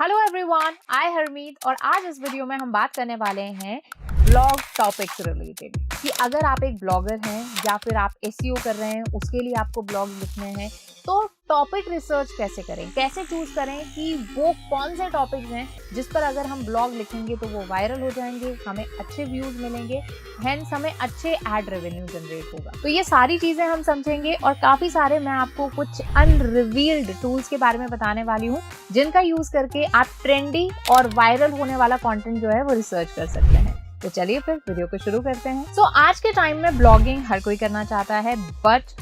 Hello everyone, आई हरमीत और आज इस वीडियो में हम बात करने वाले हैं ब्लॉग टॉपिक्स रिलेटेड कि अगर आप एक ब्लॉगर हैं या फिर आप एसईओ कर रहे हैं, उसके लिए आपको ब्लॉग लिखने हैं तो टॉपिक रिसर्च कैसे करें, कैसे चूज करें कि वो कौन से टॉपिक्स हैं जिस पर अगर हम ब्लॉग लिखेंगे तो वो वायरल हो जाएंगे, हमें अच्छे व्यूज मिलेंगे, हेंस हमें अच्छे एड रेवेन्यू जनरेट होगा। तो ये सारी चीजें हम समझेंगे और काफी सारे मैं आपको कुछ अनरिवील्ड टूल्स के बारे में बताने वाली हूँ जिनका यूज करके आप ट्रेंडी और वायरल होने वाला कंटेंट जो है वो रिसर्च कर सकते हैं। तो चलिए फिर वीडियो को शुरू करते हैं। आज के टाइम में ब्लॉगिंग हर कोई करना चाहता है, बट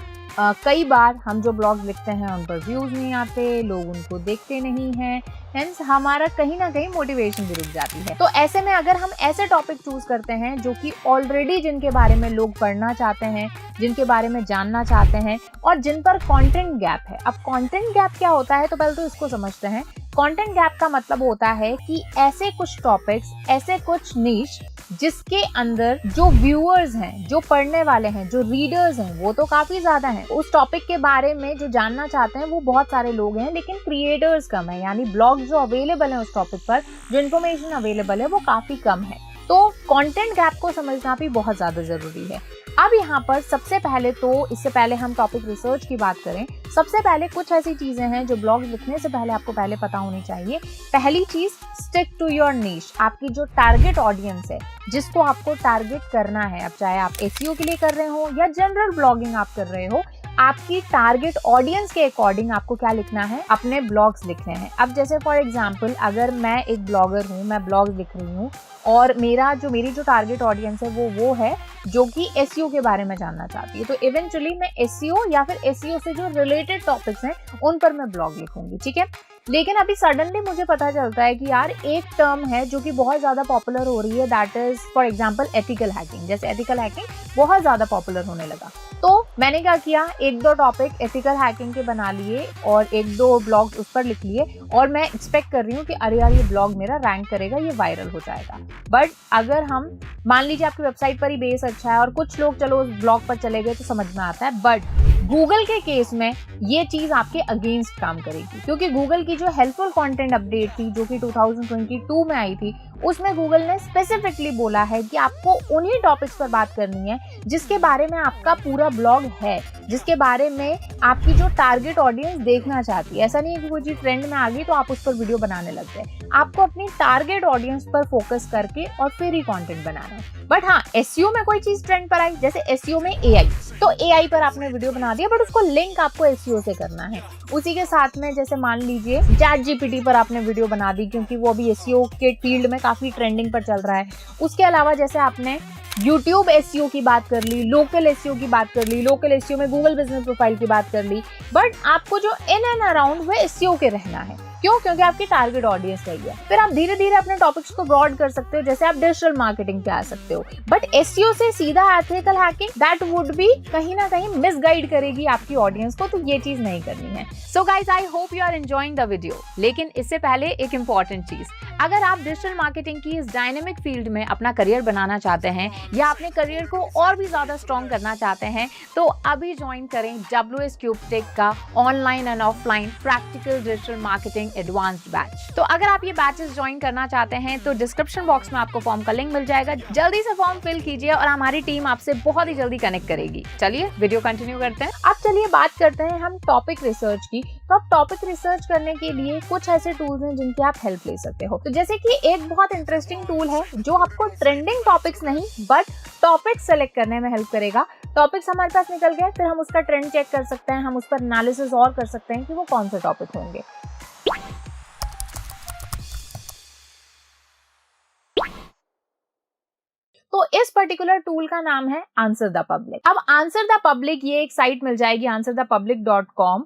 कई बार हम जो ब्लॉग लिखते हैं उन पर व्यूज नहीं आते, लोग उनको देखते नहीं हैं, हेंस हमारा कहीं ना कहीं मोटिवेशन भी रुक जाती है। तो ऐसे में अगर हम ऐसे टॉपिक चूज करते हैं जो कि ऑलरेडी जिनके बारे में लोग पढ़ना चाहते हैं, जिनके बारे में जानना चाहते हैं और जिन पर कंटेंट गैप है। अब कंटेंट गैप क्या होता है, तो पहले तो इसको समझते हैं। कंटेंट गैप का मतलब होता है कि ऐसे कुछ टॉपिक्स, ऐसे कुछ नीश जिसके अंदर जो व्यूअर्स हैं, जो पढ़ने वाले हैं, जो रीडर्स हैं, वो तो काफी ज्यादा हैं। उस टॉपिक के बारे में जो जानना चाहते हैं वो बहुत सारे लोग हैं, लेकिन क्रिएटर्स कम है, यानी ब्लॉग जो अवेलेबल है उस टॉपिक पर, जो इन्फॉर्मेशन अवेलेबल है वो काफी कम है। तो कंटेंट गैप को समझना भी बहुत ज्यादा जरूरी है। अब यहाँ पर सबसे पहले तो, इससे पहले हम टॉपिक रिसर्च की बात करें, सबसे पहले कुछ ऐसी चीजें हैं जो ब्लॉग लिखने से पहले आपको पहले पता होनी चाहिए। पहली चीज, स्टिक टू योर नीश। आपकी जो टारगेट ऑडियंस है, जिसको आपको टारगेट करना है, अब चाहे आप एसईओ के लिए कर रहे हो या जनरल ब्लॉगिंग आप कर रहे हो, आपकी टारगेट ऑडियंस के अकॉर्डिंग आपको क्या लिखना है, अपने ब्लॉग्स लिखने हैं। अब जैसे फॉर एग्जांपल, अगर मैं एक ब्लॉगर हूँ, मैं ब्लॉग लिख रही हूँ और मेरी जो टारगेट ऑडियंस है वो है जो कि एसईओ के बारे में जानना चाहती है, तो इवेंचुअली मैं एसईओ या फिर एसईओ से जो रिलेटेड टॉपिक्स हैं उन पर मैं ब्लॉग लिखूंगी, ठीक है। लेकिन अभी सडनली मुझे पता चलता है कि यार एक टर्म है जो कि बहुत ज्यादा पॉपुलर हो रही है, that is for example ethical hacking. जैसे एथिकल हैकिंग बहुत ज्यादा पॉपुलर होने लगा, तो मैंने क्या किया, एक दो टॉपिक एथिकल हैकिंग के बना लिए और एक दो ब्लॉग उस पर लिख लिए और मैं एक्सपेक्ट कर रही हूँ कि अरे यार ये ब्लॉग मेरा रैंक करेगा, ये वायरल हो जाएगा। बट अगर हम मान लीजिए आपकी वेबसाइट पर ही बेस अच्छा है और कुछ लोग चलो उस ब्लॉग पर चले गए तो समझ में आता है, बट गूगल के केस में ये चीज आपके अगेंस्ट काम करेगी, क्योंकि गूगल की जो हेल्पफुल कंटेंट अपडेट थी जो कि 2022 में आई थी, उसमें गूगल ने स्पेसिफिकली बोला है कि आपको उन्हीं टॉपिक्स पर बात करनी है जिसके बारे में आपका पूरा ब्लॉग है, जिसके बारे में आपकी जो टारगेट ऑडियंस देखना चाहती है। ऐसा नहीं है कि कोई चीज ट्रेंड में आ गई तो आप उस पर वीडियो बनाने लग गए। आपको अपनी टारगेट ऑडियंस पर फोकस करके और फिर ही कंटेंट बनाना है। बट हाँ, एसईओ में कोई चीज ट्रेंड पर आई, जैसे एसईओ में एआई, तो एआई पर आपने वीडियो बना दिया, बट उसको लिंक आपको एसईओ से करना है। उसी के साथ में जैसे मान लीजिए चैट जीपीटी पर आपने वीडियो बना दी, क्योंकि वो अभी एसईओ के फील्ड में काफी ट्रेंडिंग पर चल रहा है। उसके अलावा जैसे आपने यूट्यूब एसईओ की बात कर ली, लोकल एसईओ की बात कर ली, लोकल एसईओ में गूगल बिजनेस प्रोफाइल की बात कर ली, बट आपको जो इन एंड अराउंड वो एसईओ के रहना है। क्यों? क्योंकि आपकी टारगेट ऑडियंस है ये। फिर आप धीरे धीरे अपने टॉपिक्स को ब्रॉड कर सकते हो, जैसे आप डिजिटल मार्केटिंग पे आ सकते हो, बट एसईओ से सीधा ethical hacking, that would be कहीं ना कहीं मिसगाइड करेगी आपकी ऑडियंस को, तो ये चीज नहीं करनी है। So guys, I hope you are enjoying the video. लेकिन इससे पहले एक इंपॉर्टेंट चीज, अगर आप डिजिटल मार्केटिंग की इस डायनेमिक फील्ड में अपना करियर बनाना चाहते हैं या अपने करियर को और भी ज्यादा स्ट्रॉन्ग करना चाहते हैं, तो अभी ज्वाइन करें WS क्यूब टेक का online and offline practical digital marketing advanced batch. तो अगर आप ये बैचेस ज्वाइन करना चाहते हैं तो डिस्क्रिप्शन बॉक्स में आपको फॉर्म का लिंक मिल जाएगा, जल्दी से फॉर्म फिल कीजिए और हमारी टीम आपसे बहुत ही जल्दी कनेक्ट करेगी। चलिए वीडियो कंटिन्यू करते हैं। अब चलिए बात करते हैं हम टॉपिक रिसर्च की। तो अब टॉपिक रिसर्च करने के लिए कुछ ऐसे टूल्स हैं जिनकी आप हेल्प ले सकते हो। तो जैसे कि एक बहुत इंटरेस्टिंग टूल है जो आपको ट्रेंडिंग टॉपिक्स नहीं बट टॉपिक सेलेक्ट करने में हेल्प करेगा। टॉपिक्स हमारे पास निकल गए, फिर हम उसका ट्रेंड चेक कर सकते हैं, हम उस पर एनालिसिस और कर सकते हैं कि वो कौन से टॉपिक होंगे। तो इस पर्टिकुलर टूल का नाम है आंसर द पब्लिक। अब आंसर द पब्लिक, ये एक साइट मिल जाएगी answerthepublic.com।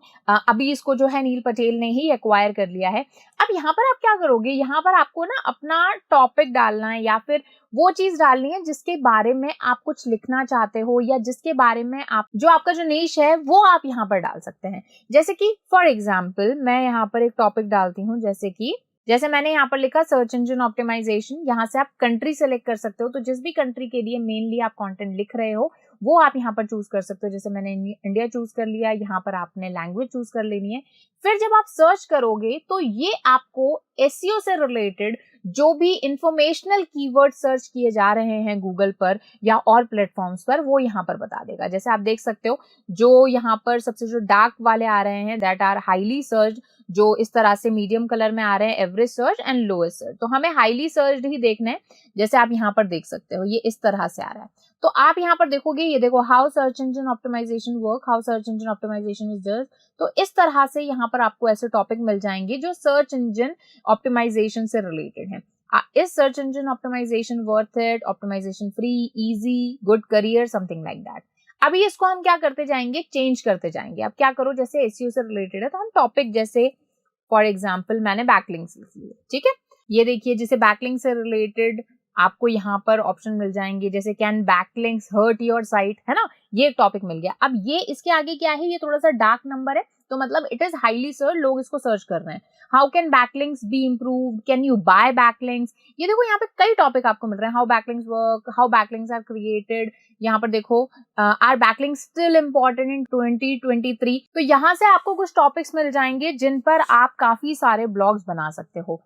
अभी इसको जो है नील पटेल ने ही एक्वायर कर लिया है। अब यहाँ पर आप क्या करोगे, यहाँ पर आपको ना अपना टॉपिक डालना है या फिर वो चीज डालनी है जिसके बारे में आप कुछ लिखना चाहते हो, या जिसके बारे में आप, जो आपका जो नीश है वो आप यहाँ पर डाल सकते हैं। जैसे कि फॉर एग्जाम्पल मैं यहाँ पर एक टॉपिक डालती हूँ, जैसे मैंने यहाँ पर लिखा सर्च इंजन ऑप्टिमाइजेशन। यहाँ से आप कंट्री सेलेक्ट कर सकते हो, तो जिस भी कंट्री के लिए मेनली आप कंटेंट लिख रहे हो वो आप यहाँ पर चूज कर सकते हो। जैसे मैंने इंडिया चूज कर लिया, यहाँ पर आपने लैंग्वेज चूज कर लेनी है। फिर जब आप सर्च करोगे तो ये आपको एसईओ से रिलेटेड जो भी इंफॉर्मेशनल कीवर्ड सर्च किए जा रहे हैं गूगल पर या और प्लेटफॉर्म्स पर, वो यहाँ पर बता देगा। जैसे आप देख सकते हो, जो यहाँ पर सबसे जो डार्क वाले आ रहे हैं, दैट आर हाईली सर्च, जो इस तरह से मीडियम कलर में आ रहे हैं average search and lowest search. तो हमें हाईली सर्च ही देखना है। जैसे आप यहाँ पर देख सकते हो, ये इस तरह से आ रहा है। तो आप यहाँ पर देखोगे, ये देखो, how search engine optimization work, how search engine optimization is just. तो इस तरह से यहाँ पर आपको ऐसे टॉपिक मिल जाएंगे जो सर्च इंजन ऑप्टिमाइजेशन से रिलेटेड है। इस search engine optimization worth it, optimization free, easy, good career, something like that. अभी इसको हम क्या करते जाएंगे, चेंज करते जाएंगे। अब क्या करो, जैसे एसईओ से रिलेटेड है तो हम टॉपिक, जैसे फॉर एग्जांपल मैंने बैकलिंक्स लिख लिए, ठीक है। ये देखिए, जैसे बैकलिंक से रिलेटेड आपको यहाँ पर ऑप्शन मिल जाएंगे, जैसे can backlinks hurt your site, है ना, ये एक टॉपिक मिल गया। अब ये इसके आगे क्या है, ये थोड़ा सा डार्क नंबर है, तो मतलब इट इज हाईली सर्च, लोग इसको सर्च कर रहे हैं। How can backlinks be improved, can you buy backlinks, ये देखो यहाँ पे कई टॉपिक आपको मिल रहे हैं। How backlinks work, how backlinks are created, यहाँ पर देखो are backlinks still important in 2023। तो यहाँ से आपको कुछ टॉपिक्स मिल जाएंगे जिन पर आप काफी सारे ब्लॉग्स बना सकते हो।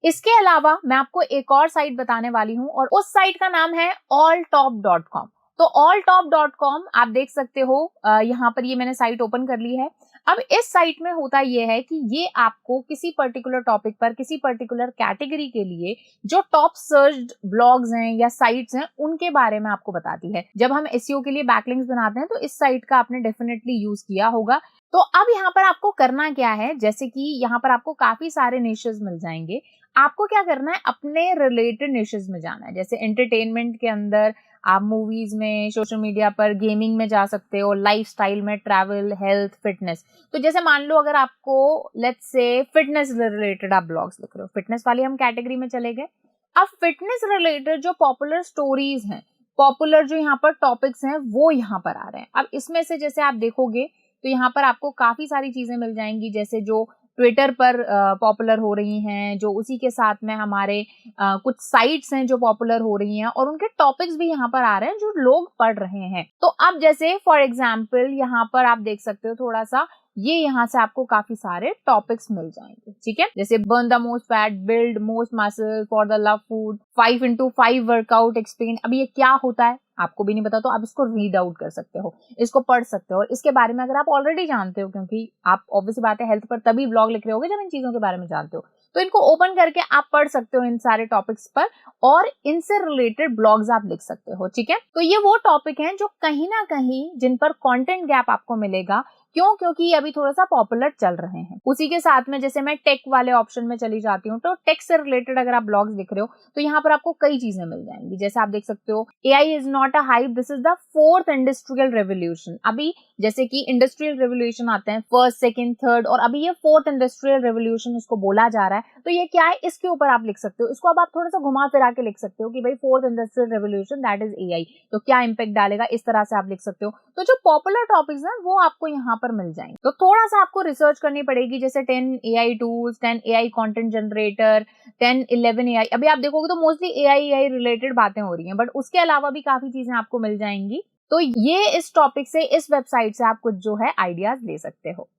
इसके अलावा मैं आपको एक और साइट बताने वाली हूं, और उस साइट का नाम है alltop.com। तो alltop.com आप देख सकते हो, यहाँ पर ये मैंने साइट ओपन कर ली है। अब इस साइट में होता ये है कि ये आपको किसी पर्टिकुलर टॉपिक पर, किसी पर्टिकुलर कैटेगरी के लिए जो टॉप सर्च्ड ब्लॉग्स हैं या साइट्स हैं, उनके बारे में आपको बताती है। जब हम एसईओ के लिए बैकलिंक्स बनाते हैं तो इस साइट का आपने डेफिनेटली यूज किया होगा। तो अब यहाँ पर आपको करना क्या है, जैसे कि यहाँ पर आपको काफी सारे निशेस मिल जाएंगे। आपको क्या करना है, अपने रिलेटेड निशेस में जाना है। जैसे एंटरटेनमेंट के अंदर आप मूवीज में, सोशल मीडिया पर, गेमिंग में जा सकते हो, लाइफस्टाइल में, ट्रैवल, हेल्थ, फिटनेस। तो जैसे मान लो अगर आपको लेट्स से फिटनेस रिलेटेड आप ब्लॉग्स लिख रहे हो, फिटनेस वाली हम कैटेगरी में चले गए। अब फिटनेस रिलेटेड जो पॉपुलर स्टोरीज हैं, पॉपुलर जो यहाँ पर टॉपिक्स हैं, वो यहाँ पर आ रहे हैं। अब इसमें से जैसे आप देखोगे तो यहाँ पर आपको काफी सारी चीजें मिल जाएंगी, जैसे जो ट्विटर पर पॉपुलर हो रही हैं, जो उसी के साथ में हमारे कुछ साइट्स हैं जो पॉपुलर हो रही हैं, और उनके टॉपिक्स भी यहाँ पर आ रहे हैं जो लोग पढ़ रहे हैं। तो अब जैसे फॉर एग्जांपल यहाँ पर आप देख सकते हो थोड़ा सा, ये यहाँ से आपको काफी सारे टॉपिक्स मिल जाएंगे, ठीक है। जैसे burn the most fat, build most muscle, for the love food, 5x5 workout explain. अब ये क्या होता है आपको भी नहीं पता, तो आप इसको रीड आउट कर सकते हो, इसको पढ़ सकते हो। और इसके बारे में अगर आप ऑलरेडी जानते हो, क्योंकि आप ऑब्वियस बात है हेल्थ पर तभी ब्लॉग लिख रहे होगे जब इन चीजों के बारे में जानते हो, तो इनको ओपन करके आप पढ़ सकते हो इन सारे टॉपिक्स पर, और इनसे रिलेटेड ब्लॉग्स आप लिख सकते हो, ठीक है। तो ये वो टॉपिक हैं जो कहीं ना कहीं जिन पर कंटेंट गैप आपको मिलेगा। क्यों? क्योंकि ये अभी थोड़ा सा पॉपुलर चल रहे हैं। उसी के साथ में जैसे मैं टेक वाले ऑप्शन में चली जाती हूँ, तो टेक से रिलेटेड अगर आप ब्लॉग्स लिख रहे हो तो यहाँ पर आपको कई चीजें मिल जाएंगी। जैसे आप देख सकते हो, AI is not a hype, this is the fourth industrial revolution. अभी जैसे कि इंडस्ट्रियल रेवोल्यूशन आते हैं फर्स्ट, सेकंड, थर्ड, और अभी ये फोर्थ इंडस्ट्रियल रेवोल्यूशन इसको बोला जा रहा है। तो ये क्या है, इसके ऊपर आप लिख सकते हो। इसको अब आप थोड़ा सा घुमा फिरा के लिख सकते हो कि भाई fourth industrial revolution, that is AI, तो क्या इंपैक्ट डालेगा, इस तरह से आप लिख सकते हो। तो जो पॉपुलर टॉपिक्स हैं वो आपको यहाँ पर मिल जाएंगे। तो थोड़ा सा आपको रिसर्च करनी पड़ेगी, जैसे 10 AI tools, 10 AI content generator, 10, 11 AI. अभी आप देखोगे तो मोस्टली एआई रिलेटेड बातें हो रही हैं, बट उसके अलावा भी काफी चीजें आपको मिल जाएंगी। तो ये इस टॉपिक से, इस वेबसाइट से आप कुछ जो है आइडियाज ले सकते हो।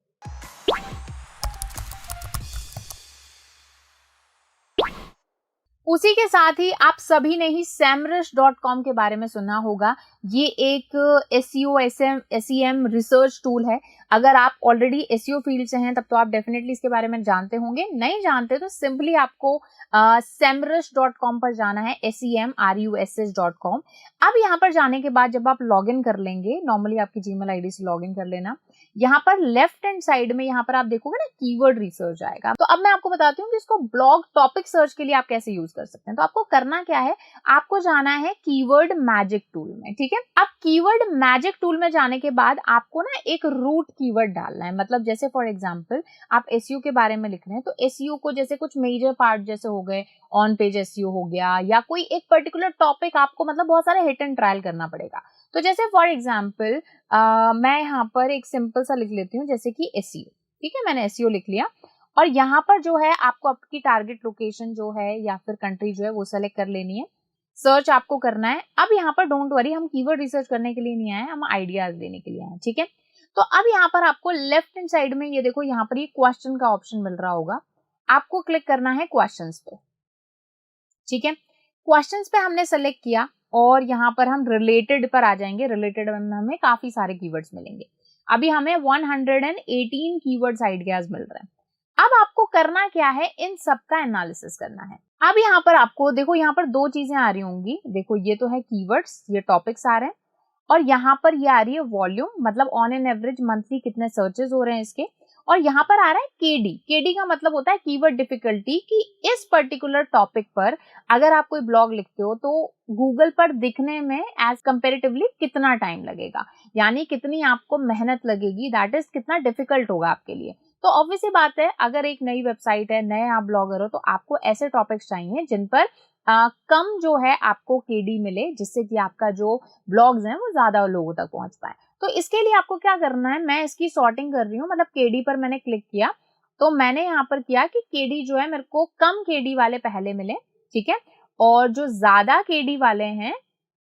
उसी के साथ ही आप सभी ने ही semrush.com के बारे में सुना होगा। ये एक SEO SEM रिसर्च टूल है। अगर आप ऑलरेडी SEO फील्ड से हैं तब तो आप डेफिनेटली इसके बारे में जानते होंगे, नहीं जानते तो सिंपली आपको semrush.com पर जाना है, semrush.com। अब यहाँ पर जाने के बाद जब आप लॉगिन कर लेंगे, नॉर्मली आपकी जीमेल आईडी से लॉगिन कर लेना, यहाँ पर लेफ्ट हैंड साइड में यहाँ पर आप देखोगे ना कीवर्ड रिसर्च आएगा। तो अब मैं आपको बताती हूँ कि इसको ब्लॉग टॉपिक सर्च के लिए आप कैसे यूज कर सकते हैं। तो आपको करना क्या है, आपको जाना है कीवर्ड मैजिक टूल में, ठीक है। अब कीवर्ड मैजिक टूल में जाने के बाद आपको ना एक रूट कीवर्ड डालना है। मतलब जैसे फॉर एग्जांपल आप एसईओ के बारे में लिख रहे हैं, तो एसईओ को जैसे कुछ मेजर पार्ट जैसे हो गए, ऑन पेज एसईओ हो गया, या कोई एक पर्टिकुलर टॉपिक आपको मतलब बहुत सारे हिट एंड ट्रायल करना पड़ेगा। तो जैसे फॉर एग्जांपल मैं यहाँ पर एक सिंपल सा लिख लेती हूँ, जैसे कि एसईओ, ठीक है, मैंने एसईओ लिख लिया। और यहाँ पर जो है आपको आपकी टारगेट लोकेशन जो है या फिर कंट्री जो है वो सेलेक्ट कर लेनी है। सर्च आपको करना है। अब यहाँ पर डोंट वरी, हम कीवर्ड रिसर्च करने के लिए नहीं आए, हम आइडियाज लेने के लिए आए, ठीक है। तो अब यहाँ पर आपको लेफ्ट हैंड साइड में ये देखो, यहाँ पर ये क्वेश्चन का ऑप्शन मिल रहा होगा, आपको क्लिक करना है क्वेश्चंस पे, ठीक है। क्वेश्चंस पे हमने सेलेक्ट किया और यहाँ पर हम रिलेटेड पर आ जाएंगे। रिलेटेड में हमें काफी सारे कीवर्ड्स मिलेंगे। अभी हमें 118 कीवर्ड्स आइडियाज मिल रहे हैं। अब आपको करना क्या है, इन सबका एनालिसिस करना है। अब यहाँ पर आपको देखो, यहाँ पर दो चीजें आ रही होंगी। देखो ये तो है कीवर्ड्स, ये टॉपिक्स आ रहे हैं, और यहाँ पर ये आ रही है वॉल्यूम, मतलब ऑन एन एवरेज मंथली कितने सर्चेस हो रहे हैं इसके। और यहाँ पर आ रहा है केडी। केडी का मतलब होता है कीवर्ड डिफिकल्टी, कि इस पर्टिकुलर टॉपिक पर अगर आप कोई ब्लॉग लिखते हो तो गूगल पर दिखने में एज कंपेरेटिवली कितना टाइम लगेगा, यानी कितनी आपको मेहनत लगेगी, दैट इज कितना डिफिकल्ट होगा आपके लिए। तो ऑब्वियस सी बात है, अगर एक नई वेबसाइट है, नए आप ब्लॉगर हो, तो आपको ऐसे टॉपिक्स चाहिए जिन पर कम जो है आपको केडी मिले, जिससे कि आपका जो ब्लॉग्स हैं वो ज्यादा लोगों तक पहुंच पाए। तो इसके लिए आपको क्या करना है, मैं इसकी सॉर्टिंग कर रही हूँ, मतलब केडी पर मैंने क्लिक किया तो मैंने यहाँ पर किया कि केडी जो है मेरे को कम केडी वाले पहले मिले, ठीक है, और जो ज्यादा केडी वाले हैं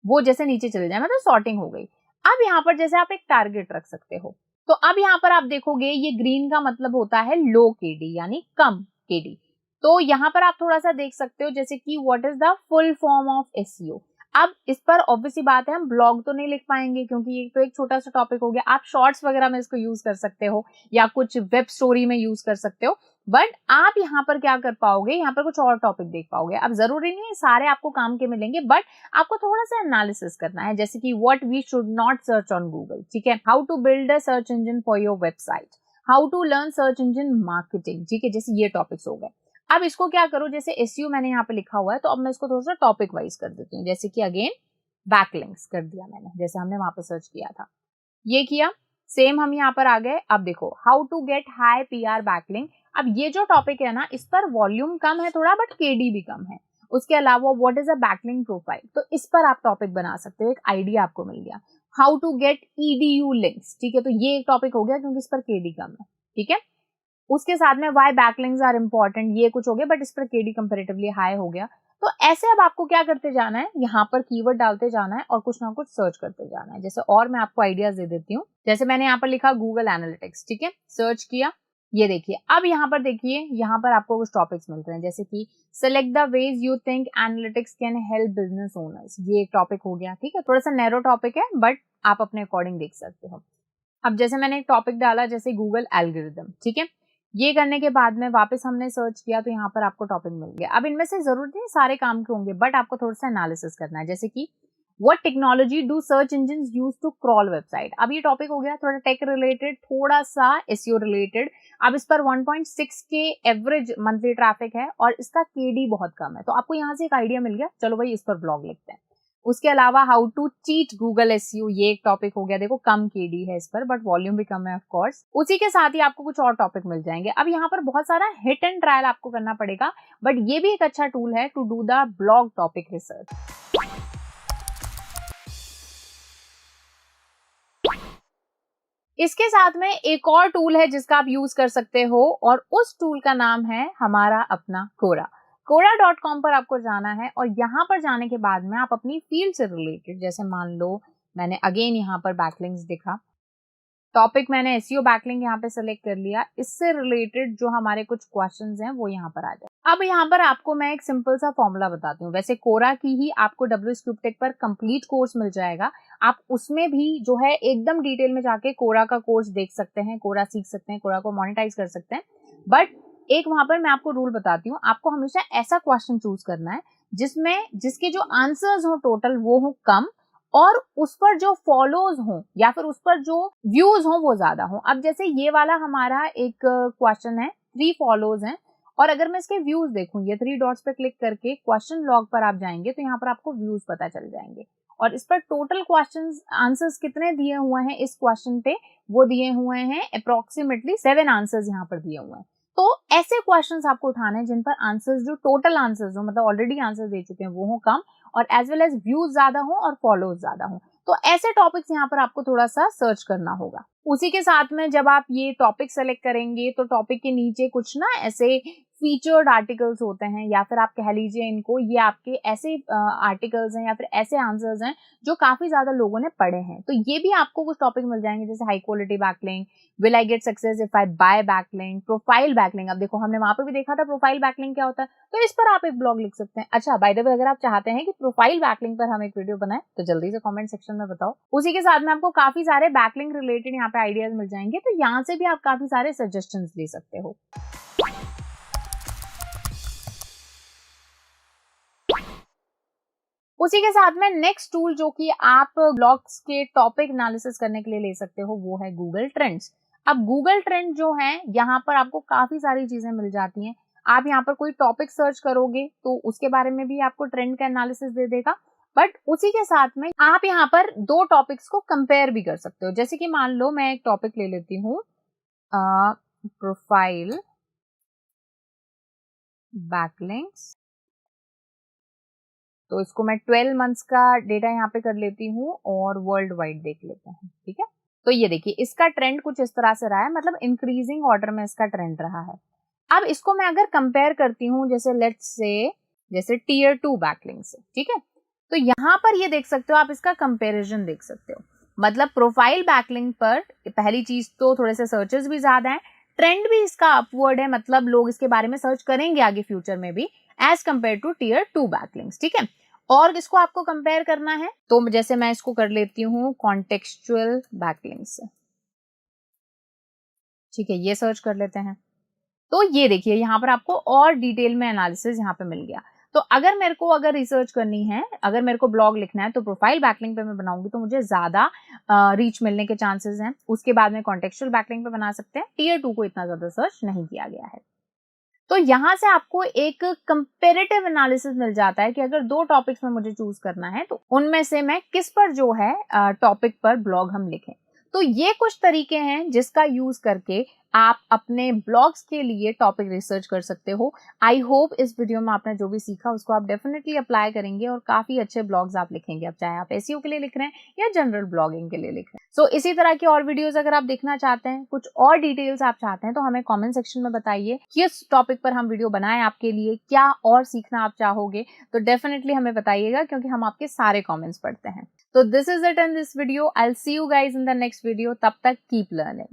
वो जैसे नीचे चले जाए, मतलब सॉर्टिंग हो गई। अब यहाँ पर जैसे आप एक टारगेट रख सकते हो, तो अब यहाँ पर आप देखोगे ये ग्रीन का मतलब होता है लो केडी, यानी कम केडी। तो यहाँ पर आप थोड़ा सा देख सकते हो, जैसे कि what is the full form of SEO. अब इस पर ऑब्वियसली बात है, हम ब्लॉग तो नहीं लिख पाएंगे क्योंकि ये तो एक छोटा सा टॉपिक हो गया। आप शॉर्ट्स वगैरह में इसको यूज कर सकते हो या कुछ वेब स्टोरी में यूज कर सकते हो, बट आप यहाँ पर क्या कर पाओगे, यहाँ पर कुछ और टॉपिक देख पाओगे। अब जरूरी नहीं है सारे आपको काम के मिलेंगे, बट आपको थोड़ा सा एनालिसिस करना है, जैसे कि what we should not search on Google, ठीक है, how to build a search engine for your website, how to learn search engine marketing, ठीक है, जैसे ये टॉपिक्स हो गए। अब इसको क्या करो, जैसे एसईओ मैंने यहाँ पे लिखा हुआ है, तो अब मैं इसको थोड़ा सा टॉपिक वाइज कर देती हूँ, जैसे कि अगेन बैकलिंक्स कर दिया मैंने, जैसे हमने वहां पे सर्च किया था, ये किया। सेम हम यहाँ पर आ गए। अब देखो how to get high PR backlink. अब ये जो टॉपिक है ना, इस पर वॉल्यूम कम है थोड़ा, बट केडी भी कम है। उसके अलावा what is a backlink profile, तो इस पर आप टॉपिक बना सकते हो, एक आइडिया आपको मिल गया। How to get EDU links, ठीक है, तो ये एक टॉपिक हो गया क्योंकि इस पर केडी कम है, ठीक है। उसके साथ में व्हाई बैकलिंक्स आर इंपॉर्टेंट, ये कुछ हो गया, बट इस पर केडी कंपैरेटिवली हाई हो गया। तो ऐसे अब आपको क्या करते जाना है, यहाँ पर कीवर्ड डालते जाना है और कुछ ना कुछ सर्च करते जाना है। जैसे और मैं आपको आइडियाज दे देती हूँ, जैसे मैंने यहाँ पर लिखा गूगल एनालिटिक्स, ठीक है, सर्च किया, ये देखिए। अब यहाँ पर देखिए, यहाँ पर आपको कुछ टॉपिक्स मिल रहे हैं, जैसे कि select the ways you think analytics can help business owners, ये एक टॉपिक हो गया, ठीक है, थोड़ा सा नैरो टॉपिक है, बट आप अपने अकॉर्डिंग देख सकते हो। अब जैसे मैंने एक टॉपिक डाला, जैसे गूगल एल्गोरिथम, ठीक है, ये करने के बाद में वापस हमने सर्च किया तो यहाँ पर आपको टॉपिक मिल गया। अब इनमें से जरूरत नहीं सारे काम के होंगे, बट आपको थोड़ा सा एनालिसिस करना है, जैसे कि what technology do search engines use to crawl website. अब ये टॉपिक हो गया थोड़ा टेक रिलेटेड, थोड़ा सा एसईओ रिलेटेड। अब इस पर 1.6 के एवरेज मंथली ट्रैफिक है और इसका केडी बहुत कम है, तो आपको यहाँ से एक आइडिया मिल गया, चलो भाई इस पर ब्लॉग लिखते हैं। उसके अलावा how to cheat Google SEO, ये एक टॉपिक हो गया, देखो कम केडी है इस पर, बट वॉल्यूम भी कम है ऑफ कोर्स। उसी के साथ ही आपको कुछ और टॉपिक मिल जाएंगे। अब यहाँ पर बहुत सारा हिट एंड ट्रायल आपको करना पड़ेगा, बट ये भी एक अच्छा टूल है to do the blog topic research. इसके साथ में एक और टूल है जिसका आप यूज कर सकते हो, और उस टूल का नाम है हमारा अपना कोरा। Quora.com पर आपको जाना है और यहाँ पर जाने के बाद में आप अपनी फील्ड से रिलेटेड, जैसे मान लो मैंने अगेन यहाँ पर बैकलिंक्स दिखा, टॉपिक मैंने एसईओ बैकलिंक यहाँ पे सेलेक्ट कर लिया, इससे रिलेटेड जो हमारे कुछ क्वेश्चंस हैं वो यहाँ पर आ जाए। अब यहाँ पर आपको मैं एक सिंपल सा फॉर्मूला बताती हूँ। वैसे कोरा की ही आपको WSCubeTech पर कंप्लीट कोर्स मिल जाएगा, आप उसमें भी जो है एकदम डिटेल में जाके कोरा का कोर्स देख सकते हैं, कोरा सीख सकते हैं, कोरा को मोनेटाइज कर सकते हैं। बट एक वहां पर मैं आपको रूल बताती हूँ, आपको हमेशा ऐसा क्वेश्चन चूज करना है जिसके जो आंसर्स हो टोटल वो हो कम, और उस पर जो फॉलोज हो या फिर उस पर जो व्यूज हो वो ज्यादा हो। अब जैसे ये वाला हमारा एक क्वेश्चन है, 3 फॉलोज हैं, और अगर मैं इसके व्यूज देखूं, ये 3 डॉट्स पे क्लिक करके क्वेश्चन लॉग पर आप जाएंगे तो यहाँ पर आपको व्यूज पता चल जाएंगे, और इस पर टोटल क्वेश्चन आंसर्स कितने दिए हुए हैं इस क्वेश्चन पे, वो दिए हुए हैं अप्रोक्सीमेटली 7 आंसर्स यहाँ पर दिए हुए हैं। तो ऐसे क्वेश्चंस आपको उठाने हैं जिन पर आंसर्स, जो टोटल आंसर्स हो, मतलब ऑलरेडी आंसर्स दे चुके हैं, वो हो कम, और एज वेल एज व्यूज ज्यादा हो और फॉलोज ज्यादा हो। तो ऐसे टॉपिक्स यहाँ पर आपको थोड़ा सा सर्च करना होगा। उसी के साथ में जब आप ये टॉपिक सेलेक्ट करेंगे तो टॉपिक के नीचे कुछ ना ऐसे फीचर्ड आर्टिकल्स होते हैं, या फिर आप कह लीजिए इनको, ये आपके ऐसे आर्टिकल्स हैं या फिर ऐसे आंसर्स हैं जो काफी ज्यादा लोगों ने पढ़े हैं। तो ये भी आपको कुछ टॉपिक मिल जाएंगे, जैसे high quality backlink, will I get success if I buy backlink, profile backlink. अब देखो हमने वहां पे भी देखा था प्रोफाइल बैकलिंक क्या होता है, तो इस पर आप एक ब्लॉग लिख सकते हैं। अच्छा बाय द वे, अगर आप चाहते हैं कि प्रोफाइल बैकलिंक पर हम एक वीडियो बनाएं तो जल्दी से कमेंट सेक्शन में बताओ। उसी के साथ में आपको काफी सारे बैकलिंक रिलेटेड यहाँ पे आइडियाज मिल जाएंगे, तो यहाँ से भी आप काफी सारे सजेशंस ले सकते हो। उसी के साथ में नेक्स्ट टूल जो कि आप ब्लॉग्स के टॉपिक एनालिसिस करने के लिए ले सकते हो वो है गूगल ट्रेंड्स। अब गूगल ट्रेंड जो है यहाँ पर आपको काफी सारी चीजें मिल जाती हैं। आप यहाँ पर कोई टॉपिक सर्च करोगे तो उसके बारे में भी आपको ट्रेंड का एनालिसिस दे देगा, बट उसी के साथ में आप यहाँ पर दो टॉपिक्स को कंपेयर भी कर सकते हो। जैसे कि मान लो मैं एक टॉपिक ले लेती हूँ, प्रोफाइल बैकलिंक्स, तो इसको मैं 12 मंथ्स का डेटा यहाँ पे कर लेती हूँ और वर्ल्ड वाइड देख लेते हैं। ठीक है, तो ये देखिए इसका ट्रेंड कुछ इस तरह से रहा है, मतलब इंक्रीजिंग ऑर्डर में इसका ट्रेंड रहा है। अब इसको मैं अगर कंपेयर करती हूँ जैसे लेट्स से जैसे टीयर 2 बैकलिंक से, ठीक है, तो यहाँ पर ये देख सकते हो आप, इसका कंपेरिजन देख सकते हो। मतलब प्रोफाइल बैकलिंक पर पहली चीज तो थोड़े से सर्चेस भी ज्यादा है, ट्रेंड भी इसका अपवर्ड है, मतलब लोग इसके बारे में सर्च करेंगे आगे फ्यूचर में भी as compare to tier 2 backlinks. ठीक है, और इसको आपको कंपेयर करना है तो जैसे मैं इसको कर लेती हूँ कॉन्टेक्सचुअल बैकलिंक्स से। ठीक है, ये सर्च कर लेते हैं, तो ये देखिए यहाँ पर आपको और डिटेल में एनालिसिस यहाँ पे मिल गया। तो अगर मेरे को रिसर्च करनी है, अगर मेरे को ब्लॉग लिखना है तो प्रोफाइल बैकलिंक पे मैं बनाऊंगी तो मुझे ज्यादा रीच मिलने के चांसेस हैं। उसके बाद में कॉन्टेक्सचुअल बैकलिंक पे बना सकते हैं, टीयर 2 को इतना ज्यादा सर्च नहीं किया गया है। तो यहाँ से आपको एक कंपेरेटिव एनालिसिस मिल जाता है कि अगर दो टॉपिक्स में मुझे चूज करना है तो उनमें से मैं किस पर जो है टॉपिक पर ब्लॉग हम लिखें। तो ये कुछ तरीके हैं जिसका यूज करके आप अपने ब्लॉग्स के लिए टॉपिक रिसर्च कर सकते हो। आई होप इस वीडियो में आपने जो भी सीखा उसको आप डेफिनेटली अप्लाई करेंगे और काफी अच्छे ब्लॉग्स आप लिखेंगे, अब चाहे आप एसईओ के लिए लिख रहे हैं या जनरल ब्लॉगिंग के लिए लिख रहे हैं। सो इसी तरह की और वीडियोस अगर आप देखना चाहते हैं, कुछ और डिटेल्स आप चाहते हैं, तो हमें कमेंट सेक्शन में बताइए किस टॉपिक पर हम वीडियो बनाएं आपके लिए, क्या और सीखना आप चाहोगे, तो डेफिनेटली हमें बताइएगा क्योंकि हम आपके सारे कमेंट्स पढ़ते हैं। तो this is it in this video, I will see you guys in the next video. तब तक कीप लर्निंग।